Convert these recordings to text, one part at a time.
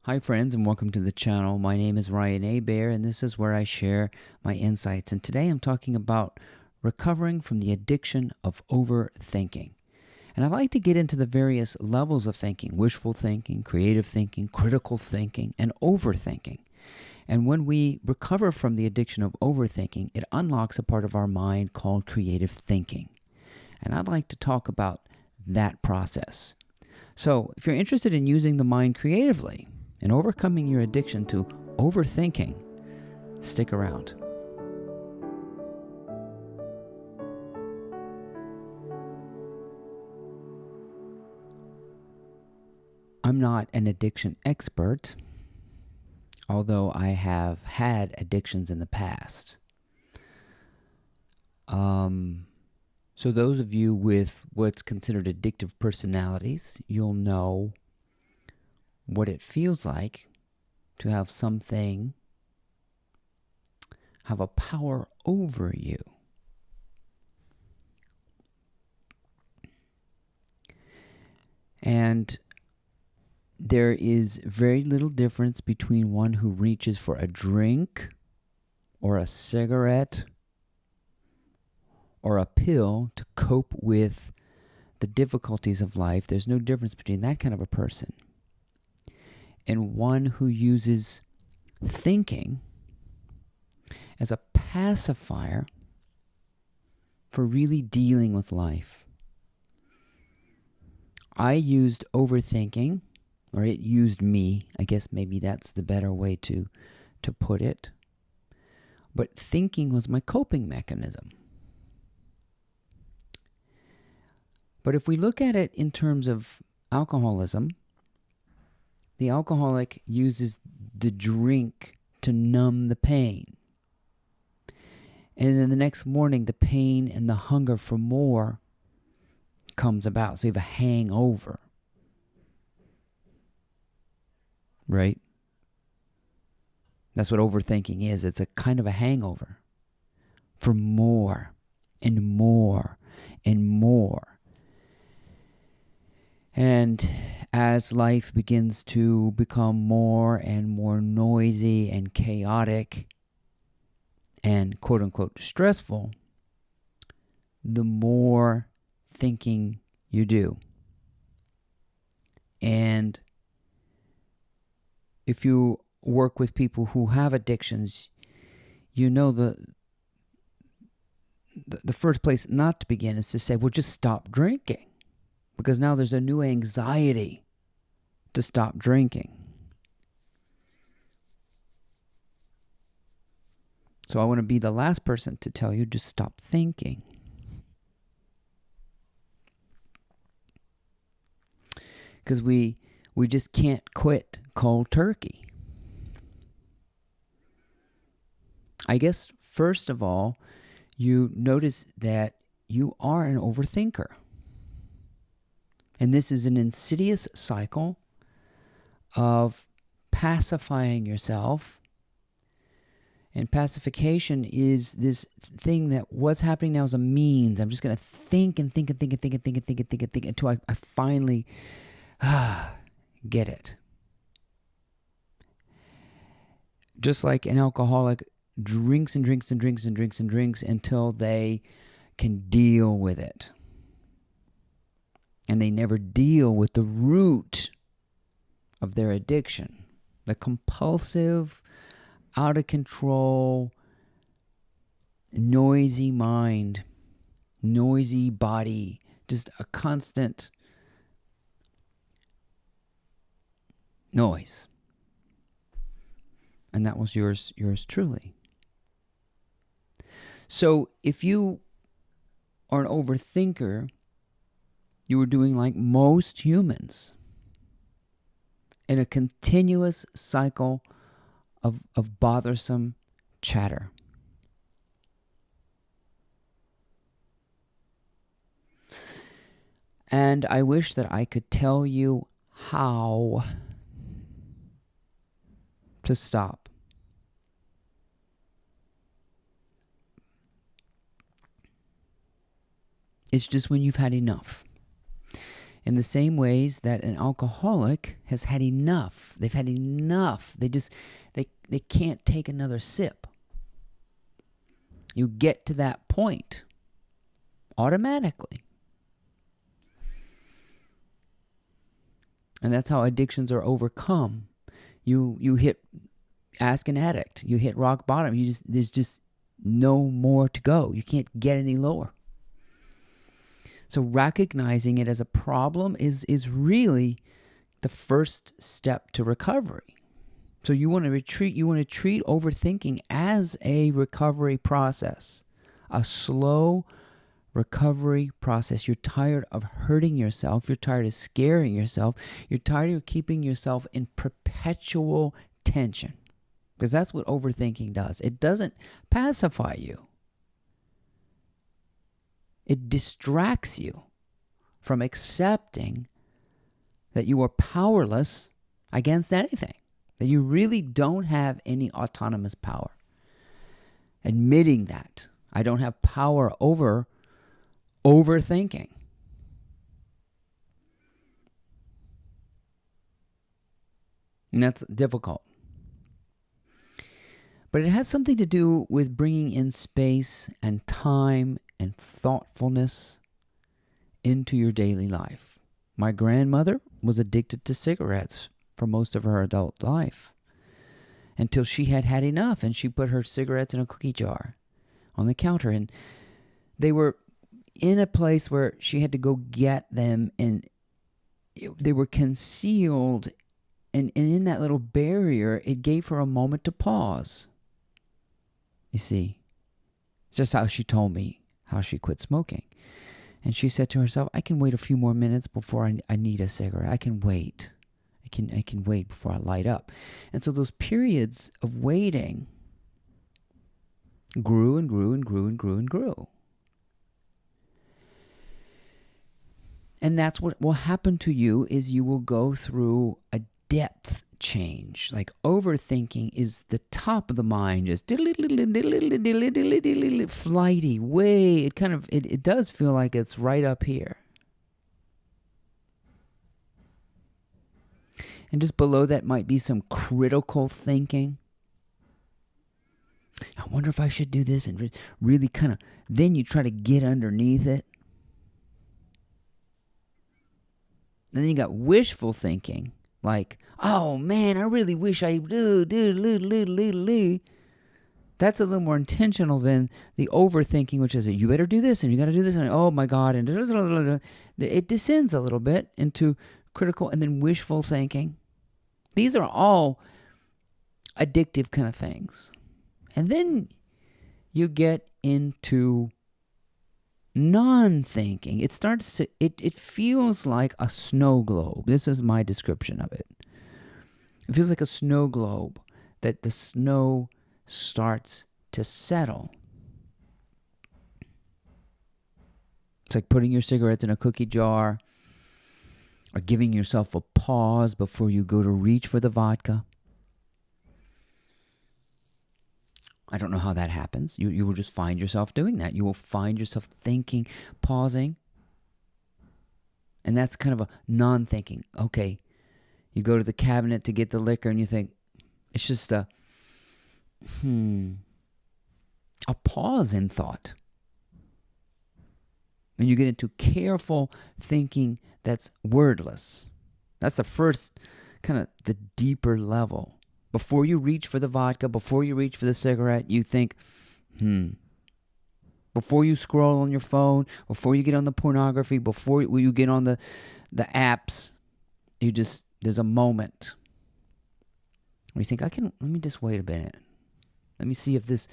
Hi friends, and welcome to the channel. My name is Ryan Abear, and this is where I share my insights. And today I'm talking about recovering from the addiction of overthinking. And I like to get into the various levels of thinking: wishful thinking, creative thinking, critical thinking, and overthinking. And when we recover from the addiction of overthinking, it unlocks a part of our mind called creative thinking. And I'd like to talk about that process. So if you're interested in using the mind creatively and overcoming your addiction to overthinking, stick around. I'm not an addiction expert, although I have had addictions in the past. So those of you with what's considered addictive personalities, you'll know what it feels like to have something have a power over you. And there is very little difference between one who reaches for a drink or a cigarette or a pill to cope with the difficulties of life. There's no difference between that kind of a person and one who uses thinking as a pacifier for really dealing with life. I used overthinking, or it used me. I guess maybe that's the better way to put it. But thinking was my coping mechanism. But if we look at it in terms of alcoholism, the alcoholic uses the drink to numb the pain. And then the next morning, the pain and the hunger for more comes about. So you have a hangover. Right? That's what overthinking is. It's a kind of a hangover for more and more and more. And as life begins to become more and more noisy and chaotic and quote-unquote stressful, the more thinking you do. And if you work with people who have addictions, you know the first place not to begin is to say, well, just stop drinking. Because now there's a new anxiety to stop drinking. So I want to be the last person to tell you, just stop thinking. Because we just can't quit cold turkey. I guess, first of all, you notice that you are an overthinker. And this is an insidious cycle of pacifying yourself. And pacification is this thing that what's happening now is a means. I'm just going to think and think and think and think and think and think and think and think until I finally get it. Just like an alcoholic drinks and drinks and drinks and drinks and drinks until they can deal with it. And they never deal with the root of their addiction, the compulsive, out of control, noisy mind, noisy body, just a constant noise. And that was yours truly. So if you are an overthinker, you were doing like most humans in a continuous cycle of bothersome chatter. And I wish that I could tell you how to stop. It's just when you've had enough. in the same ways that an alcoholic has had enough. They've had enough. They can't take another sip. You get to that point automatically. And that's how addictions are overcome. You hit, ask an addict, you hit rock bottom. There's just no more to go. You can't get any lower. So recognizing it as a problem is really the first step to recovery. So you want to treat overthinking as a recovery process, a slow recovery process. You're tired of hurting yourself. You're tired of scaring yourself. You're tired of keeping yourself in perpetual tension, because that's what overthinking does. It doesn't pacify you. It distracts you from accepting that you are powerless against anything, that you really don't have any autonomous power. Admitting that I don't have power over overthinking. And that's difficult. But it has something to do with bringing in space and time and thoughtfulness into your daily life. My grandmother was addicted to cigarettes for most of her adult life, until she had had enough and she put her cigarettes in a cookie jar on the counter, and they were in a place where she had to go get them, and they were concealed, and in that little barrier, it gave her a moment to pause. You see, just how she told me how she quit smoking. And she said to herself, I can wait a few more minutes before I need a cigarette. I can wait. I can wait before I light up. And so those periods of waiting grew and grew and grew and grew and grew. And that's what will happen to you, is you will go through a depth change. Like overthinking is the top of the mind, just flighty, way. It does feel like it's right up here. And just below that might be some critical thinking. I wonder if I should do this, and really then you try to get underneath it. Then you got wishful thinking, like, oh man, I really wish I do. That's a little more intentional than the overthinking, which is, you better do this and you got to do this, and oh my God, and it descends a little bit into critical and then wishful thinking. These are all addictive kind of things. And then you get into non-thinking. It feels like a snow globe. This is my description of it. It feels like a snow globe, that the snow starts to settle. It's like putting your cigarettes in a cookie jar, or giving yourself a pause before you go to reach for the vodka. I don't know how that happens. You will just find yourself doing that. You will find yourself thinking, pausing. And that's kind of a non-thinking. Okay, you go to the cabinet to get the liquor and you think, it's just a pause in thought. And you get into careful thinking that's wordless. That's the first kind of the deeper level. Before you reach for the vodka, before you reach for the cigarette, you think, Before you scroll on your phone, before you get on the pornography, before you get on the apps, there's a moment where you think, let me just wait a minute. Let me see if this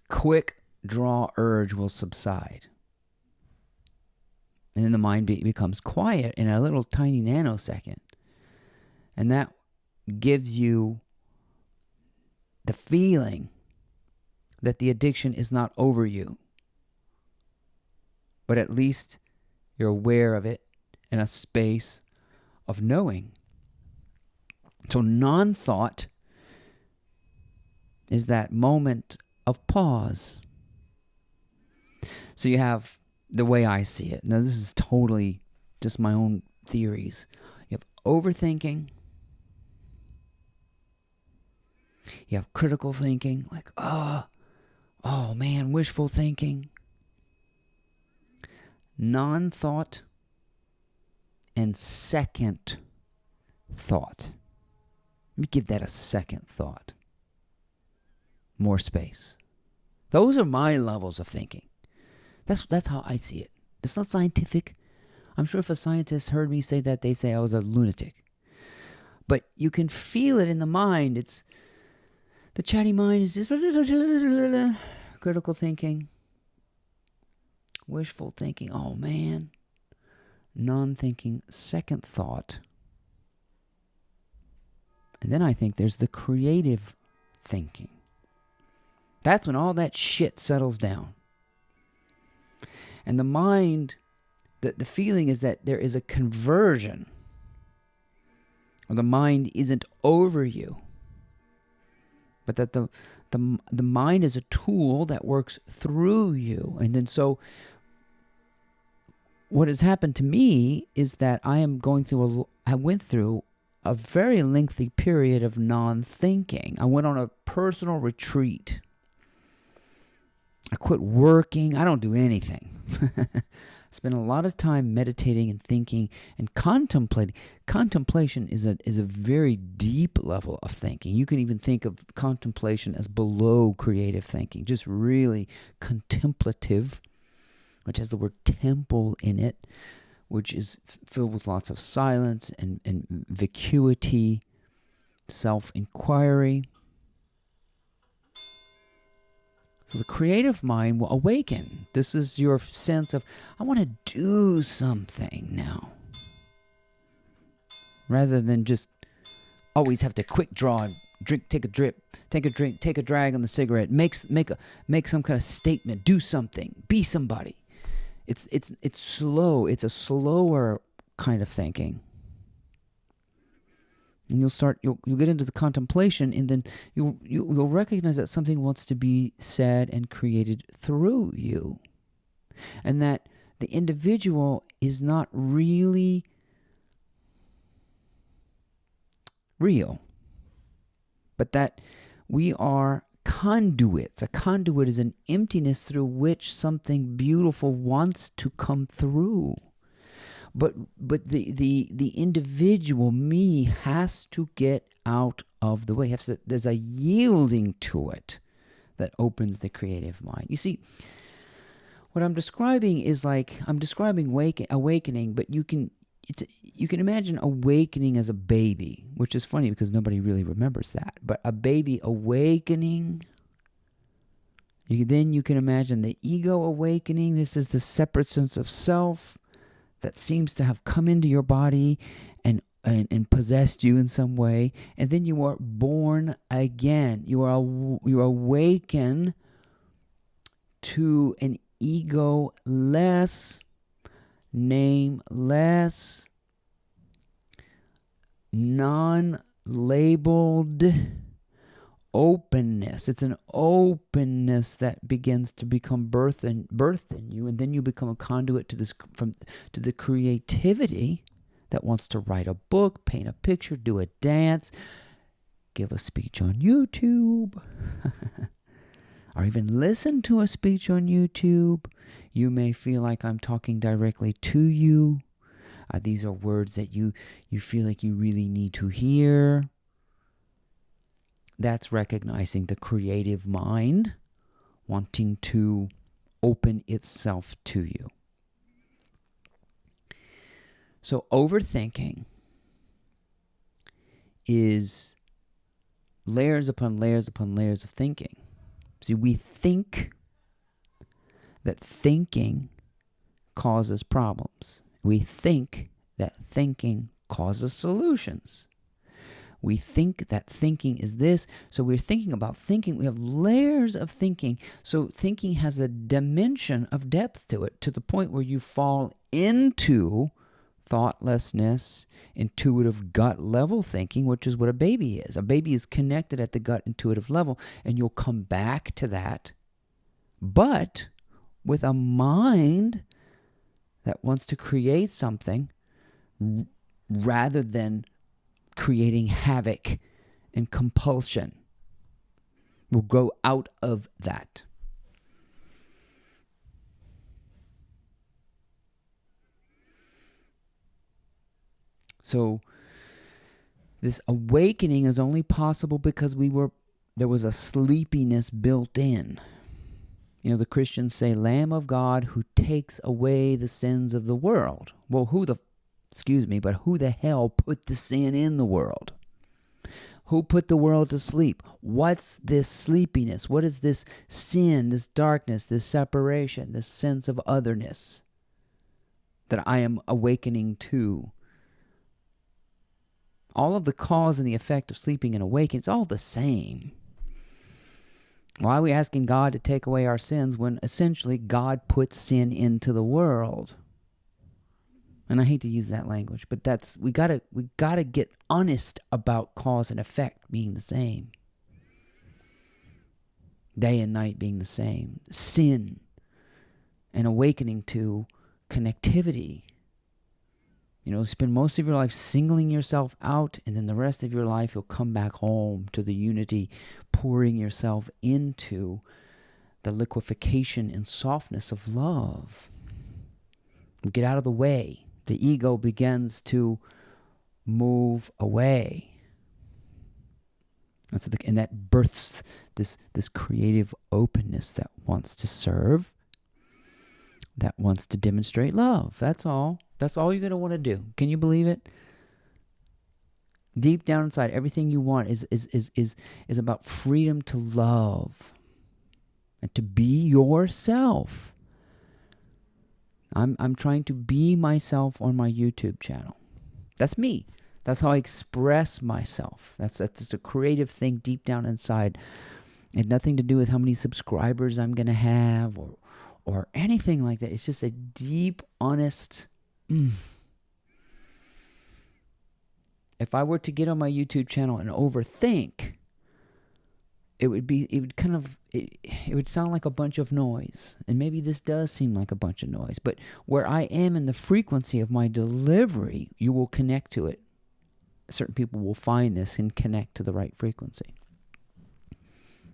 quick draw urge will subside. And then the mind becomes quiet in a little tiny nanosecond. And that gives you the feeling that the addiction is not over you. But at least you're aware of it in a space of knowing. So non-thought is that moment of pause. So you have the way I see it. Now this is totally just my own theories. You have overthinking. You have critical thinking, like, oh man, wishful thinking. Non-thought and second thought. Let me give that a second thought. More space. Those are my levels of thinking. That's how I see it. It's not scientific. I'm sure if a scientist heard me say that, they'd say I was a lunatic. But you can feel it in the mind. It's the chatty mind is just critical thinking, wishful thinking. Oh man. Non-thinking, second thought. And then I think there's the creative thinking. That's when all that shit settles down. And the mind, the feeling is that there is a conversion. Or the mind isn't over you. But that the mind is a tool that works through you. And then so what has happened to me is that I went through a very lengthy period of non-thinking. I went on a personal retreat. I quit working. I don't do anything. I spend a lot of time meditating and thinking and contemplating. Contemplation is a very deep level of thinking. You can even think of contemplation as below creative thinking, just really contemplative, which has the word temple in it, which is filled with lots of silence and vacuity, self-inquiry. So the creative mind will awaken. This is your sense of, I want to do something now. Rather than just always have to quick draw, drink, take a drink, take a drag on the cigarette, make some kind of statement, do something, be somebody. It's slow. It's a slower kind of thinking. And you'll get into the contemplation, and then you'll recognize that something wants to be said and created through you. And that the individual is not really real, but that we are conduits. A conduit is an emptiness through which something beautiful wants to come through. But the individual, me, has to get out of the way. There's a yielding to it that opens the creative mind. You see, what I'm describing is like, I'm describing awakening, but you can imagine awakening as a baby, which is funny because nobody really remembers that. But a baby awakening, then you can imagine the ego awakening. This is the separate sense of self that seems to have come into your body and possessed you in some way. And then you are born again. You awaken to an ego-less, nameless, non-labeled openness. It's an openness that begins to become birthed in you, and then you become a conduit to the creativity that wants to write a book, paint a picture, do a dance, give a speech on YouTube, or even listen to a speech on YouTube. You may feel like I'm talking directly to you. These are words that you feel like you really need to hear. That's recognizing the creative mind wanting to open itself to you. So overthinking is layers upon layers upon layers of thinking. See, we think that thinking causes problems. We think that thinking causes solutions. We think that thinking is this, so we're thinking about thinking. We have layers of thinking, so thinking has a dimension of depth to it, to the point where you fall into thoughtlessness, intuitive gut level thinking, which is what a baby is. A baby is connected at the gut intuitive level, and you'll come back to that, but with a mind that wants to create something rather than creating havoc and compulsion. We'll grow out of that. So this awakening is only possible because there was a sleepiness built in. The Christians say, Lamb of God who takes away the sins of the world. Well, who the hell put the sin in the world? Who put the world to sleep? What's this sleepiness? What is this sin, this darkness, this separation, this sense of otherness that I am awakening to? All of the cause and the effect of sleeping and awakening, it's all the same. Why are we asking God to take away our sins when essentially God put sin into the world? And I hate to use that language, but we gotta get honest about cause and effect being the same. Day and night being the same. Sin and awakening to connectivity. Spend most of your life singling yourself out, and then the rest of your life you'll come back home to the unity, pouring yourself into the liquefaction and softness of love. Get out of the way. The ego begins to move away. And that births this creative openness that wants to serve, that wants to demonstrate love. That's all. That's all you're going to want to do. Can you believe it? Deep down inside, everything you want is about freedom to love and to be yourself. I'm trying to be myself on my YouTube channel. That's me. That's how I express myself. That's just a creative thing deep down inside. It had nothing to do with how many subscribers I'm going to have or anything like that. It's just a deep, honest. If I were to get on my YouTube channel and overthink, it would sound like a bunch of noise. And maybe this does seem like a bunch of noise, but where I am in the frequency of my delivery, you will connect to it. Certain people will find this and connect to the right frequency.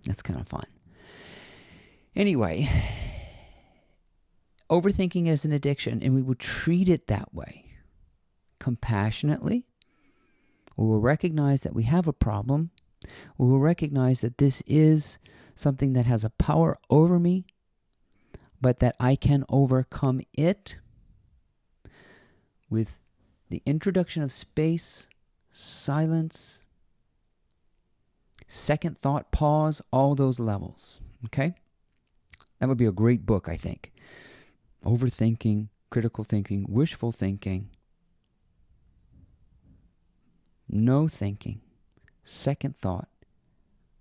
That's kind of fun. Anyway, overthinking is an addiction, and we will treat it that way. Compassionately, we will recognize that we have a problem. We will recognize that this is something that has a power over me, but that I can overcome it with the introduction of space, silence, second thought, pause, all those levels. Okay? That would be a great book, I think. Overthinking, critical thinking, wishful thinking, no thinking, second thought,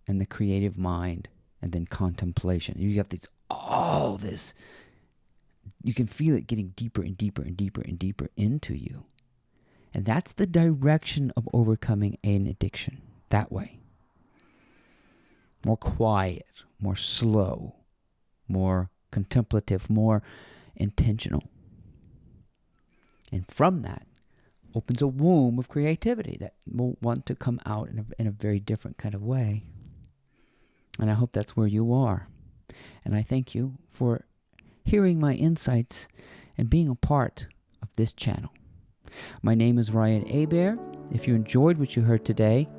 and the creative mind, and then contemplation. You have all this. You can feel it getting deeper and deeper and deeper and deeper into you. And that's the direction of overcoming an addiction. That way. More quiet, more slow, more contemplative, more intentional. And from that opens a womb of creativity that will want to come out in a very different kind of way. And I hope that's where you are. And I thank you for hearing my insights and being a part of this channel. My name is Ryan Hebert. If you enjoyed what you heard today,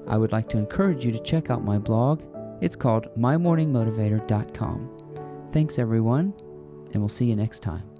I would like to encourage you to check out my blog. It's called mymorningmotivator.com. Thanks, everyone, and we'll see you next time.